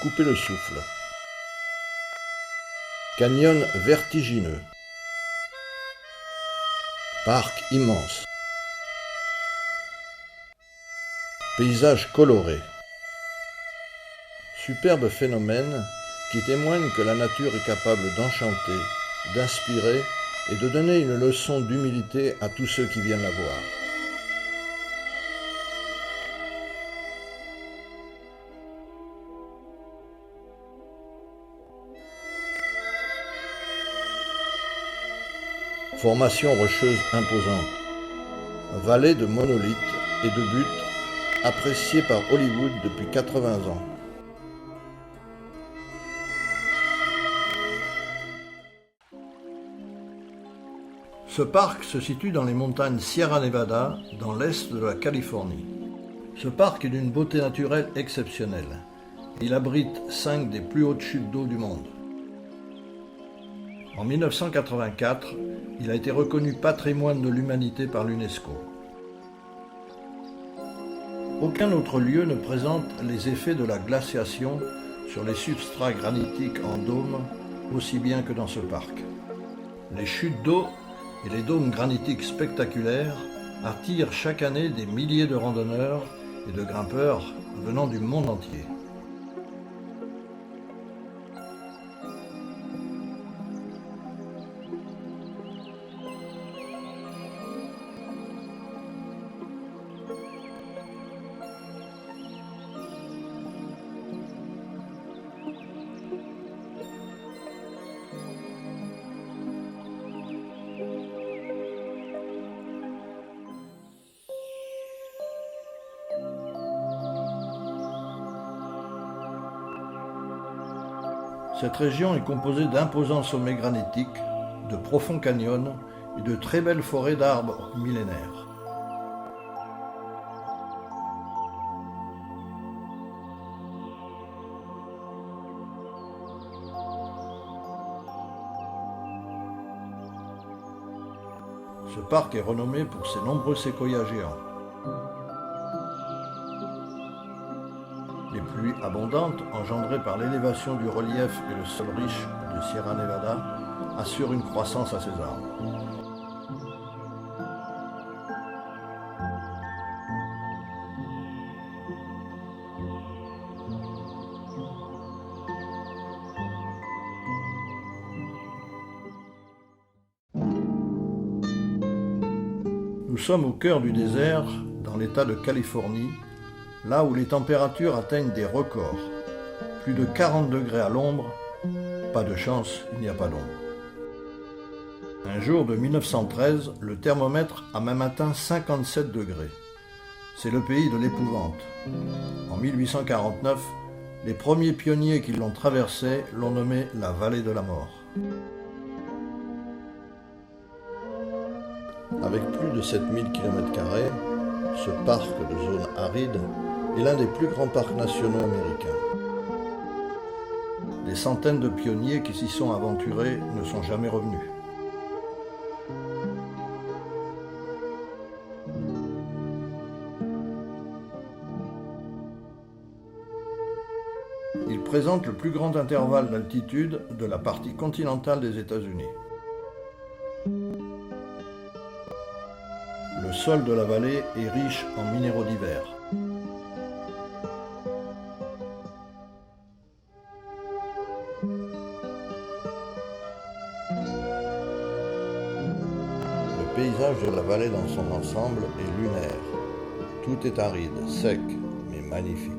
couper le souffle. Canyon vertigineux. Parc immense. Paysage coloré. Superbe phénomène qui témoigne que la nature est capable d'enchanter, d'inspirer et de donner une leçon d'humilité à tous ceux qui viennent la voir. Formation rocheuse imposante. Vallée de monolithes et de buttes appréciée par Hollywood depuis 80 ans. Ce parc se situe dans les montagnes Sierra Nevada, dans l'est de la Californie. Ce parc est d'une beauté naturelle exceptionnelle. Il abrite 5 des plus hautes chutes d'eau du monde. En 1984, il a été reconnu patrimoine de l'humanité par l'UNESCO. Aucun autre lieu ne présente les effets de la glaciation sur les substrats granitiques en dôme aussi bien que dans ce parc. Les chutes d'eau et les dômes granitiques spectaculaires attirent chaque année des milliers de randonneurs et de grimpeurs venant du monde entier. Cette région est composée d'imposants sommets granitiques, de profonds canyons et de très belles forêts d'arbres millénaires. Ce parc est renommé pour ses nombreux séquoias géants. Les pluies abondantes, engendrées par l'élévation du relief et le sol riche de Sierra Nevada, assurent une croissance à ces arbres. Nous sommes au cœur du désert, dans l'État de Californie, là où les températures atteignent des records. Plus de 40 degrés à l'ombre, pas de chance, il n'y a pas d'ombre. Un jour de 1913, le thermomètre a même atteint 57 degrés. C'est le pays de l'épouvante. En 1849, les premiers pionniers qui l'ont traversé l'ont nommé la vallée de la mort. Avec plus de 7000 km², ce parc de zone aride est l'un des plus grands parcs nationaux américains. Les centaines de pionniers qui s'y sont aventurés ne sont jamais revenus. Il présente le plus grand intervalle d'altitude de la partie continentale des États-Unis. Le sol de la vallée est riche en minéraux divers. Le paysage de la vallée dans son ensemble est lunaire. Tout est aride, sec, mais magnifique.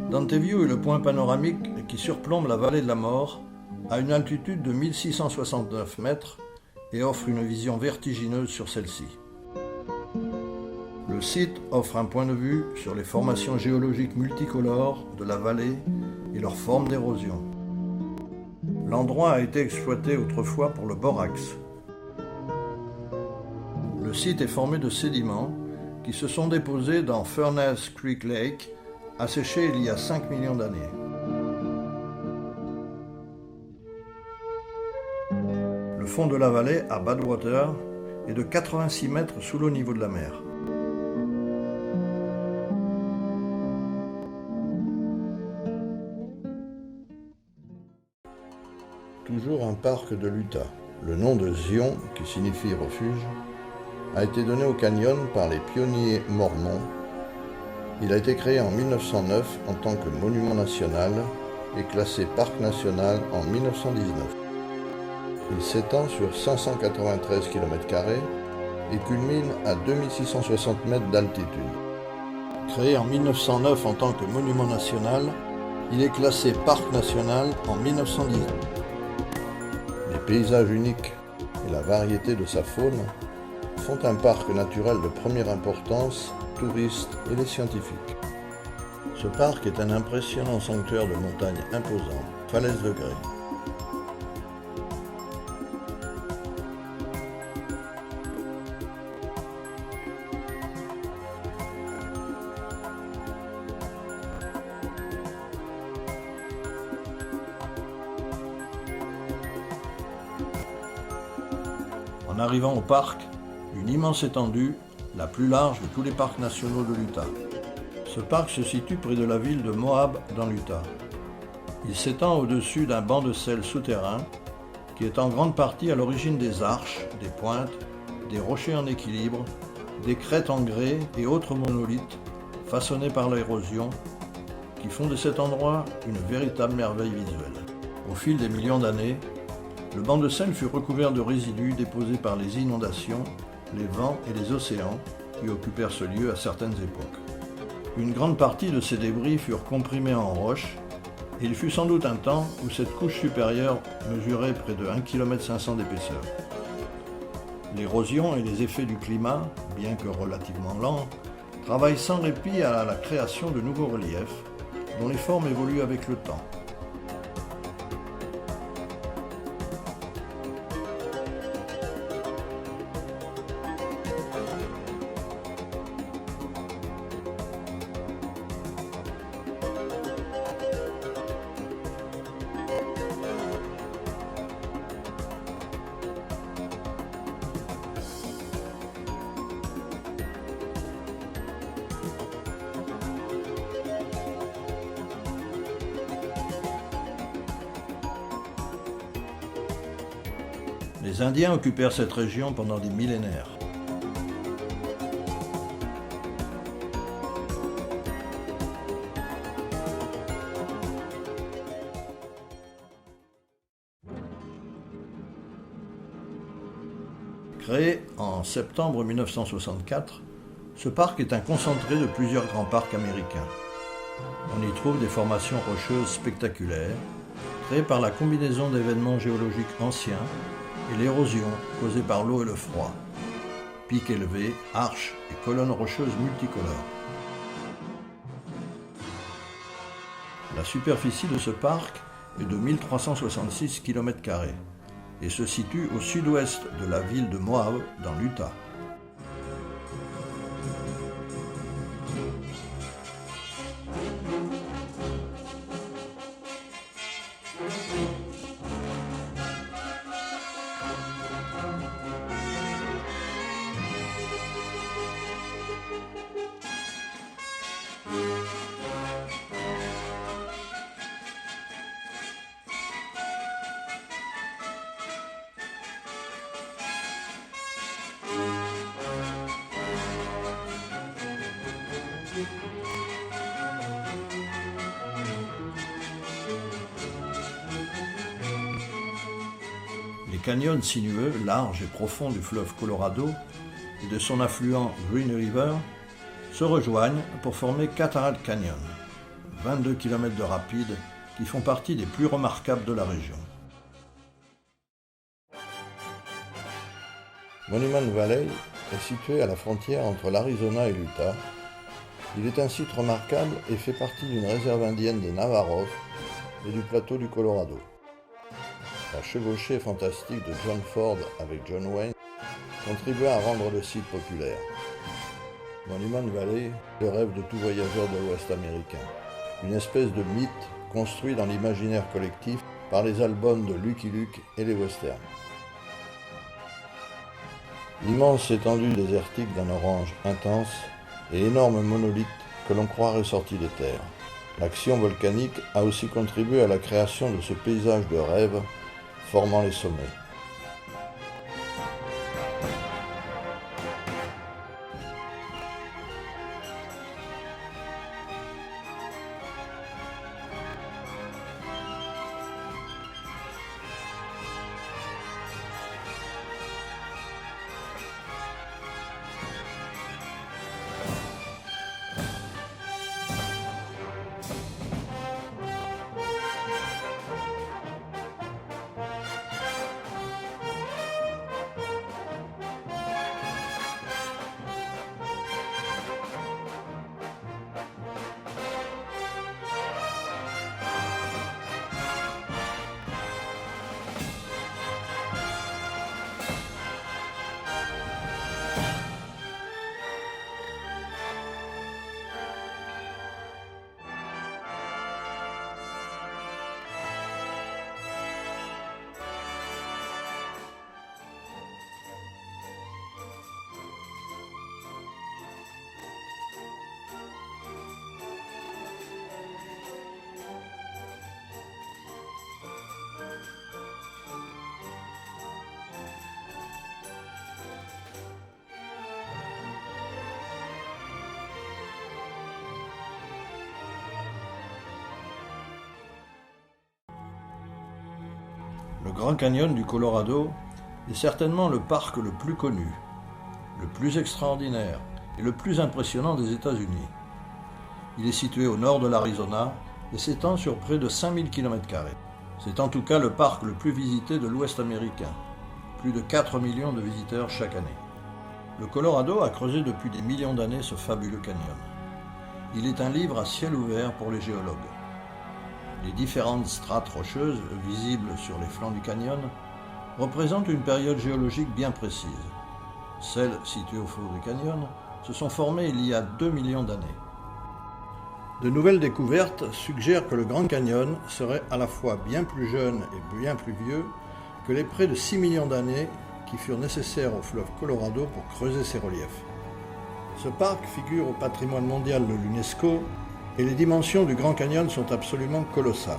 Dante View est le point panoramique qui surplombe la vallée de la mort à une altitude de 1669 mètres et offre une vision vertigineuse sur celle-ci. Le site offre un point de vue sur les formations géologiques multicolores de la vallée et leurs formes d'érosion. L'endroit a été exploité autrefois pour le borax. Le Le site est formé de sédiments qui se sont déposés dans Furnace Creek Lake, asséché il y a 5 millions d'années. Le fond de la vallée, à Badwater, est de 86 mètres sous le niveau de la mer. Toujours un parc de l'Utah. Le nom de Zion, qui signifie refuge, a été donné au canyon par les pionniers mormons. Il a été créé en 1909 en tant que monument national et classé parc national en 1919. Il s'étend sur 593 km² et culmine à 2660 mètres d'altitude. Créé en 1909 en tant que monument national, il est classé parc national en 1919. Les paysages uniques et la variété de sa faune font un parc naturel de première importance, touristes et les scientifiques. Ce parc est un impressionnant sanctuaire de montagnes imposant, falaises de grès. En arrivant au parc, une immense étendue, la plus large de tous les parcs nationaux de l'Utah. Ce parc se situe près de la ville de Moab dans l'Utah. Il s'étend au-dessus d'un banc de sel souterrain qui est en grande partie à l'origine des arches, des pointes, des rochers en équilibre, des crêtes en grès et autres monolithes façonnés par l'érosion qui font de cet endroit une véritable merveille visuelle. Au fil des millions d'années, le banc de sel fut recouvert de résidus déposés par les inondations, les vents et les océans qui occupèrent ce lieu à certaines époques. Une grande partie de ces débris furent comprimés en roche et il fut sans doute un temps où cette couche supérieure mesurait près de 1,5 km d'épaisseur. L'érosion et les effets du climat, bien que relativement lents, travaillent sans répit à la création de nouveaux reliefs dont les formes évoluent avec le temps. Les Indiens occupèrent cette région pendant des millénaires. Créé en septembre 1964, ce parc est un concentré de plusieurs grands parcs américains. On y trouve des formations rocheuses spectaculaires, créées par la combinaison d'événements géologiques anciens et l'érosion causée par l'eau et le froid, pics élevés, arches et colonnes rocheuses multicolores. La superficie de ce parc est de 1366 km² et se situe au sud-ouest de la ville de Moab dans l'Utah. Les canyons sinueux, larges et profonds du fleuve Colorado et de son affluent Green River se rejoignent pour former Cataract Canyon, 22 km de rapides qui font partie des plus remarquables de la région. Monument Valley est situé à la frontière entre l'Arizona et l'Utah. Il est un site remarquable et fait partie d'une réserve indienne des Navajos et du plateau du Colorado. La chevauchée fantastique de John Ford avec John Wayne contribua à rendre le site populaire. Monument Valley, le rêve de tout voyageur de l'Ouest américain. Une espèce de mythe construit dans l'imaginaire collectif par les albums de Lucky Luke et les westerns. L'immense étendue désertique d'un orange intense et énorme monolithe que l'on croit ressorti des terres. L'action volcanique a aussi contribué à la création de ce paysage de rêve formant les sommets. Le Grand Canyon du Colorado est certainement le parc le plus connu, le plus extraordinaire et le plus impressionnant des États-Unis. Il est situé au nord de l'Arizona et s'étend sur près de 5000 km². C'est en tout cas le parc le plus visité de l'Ouest américain, plus de 4 millions de visiteurs chaque année. Le Colorado a creusé depuis des millions d'années ce fabuleux canyon. Il est un livre à ciel ouvert pour les géologues. Les différentes strates rocheuses, visibles sur les flancs du canyon, représentent une période géologique bien précise. Celles situées au fond du canyon se sont formées il y a 2 millions d'années. De nouvelles découvertes suggèrent que le Grand Canyon serait à la fois bien plus jeune et bien plus vieux que les près de 6 millions d'années qui furent nécessaires au fleuve Colorado pour creuser ses reliefs. Ce parc figure au patrimoine mondial de l'UNESCO et les dimensions du Grand Canyon sont absolument colossales.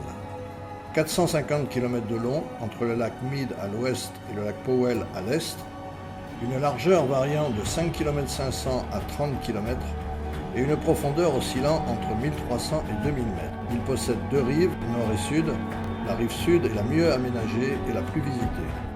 450 km de long entre le lac Mead à l'ouest et le lac Powell à l'est, une largeur variant de 5,5 km à 30 km et une profondeur oscillant entre 1300 et 2000 mètres. Il possède 2 rives, nord et sud. La rive sud est la mieux aménagée et la plus visitée.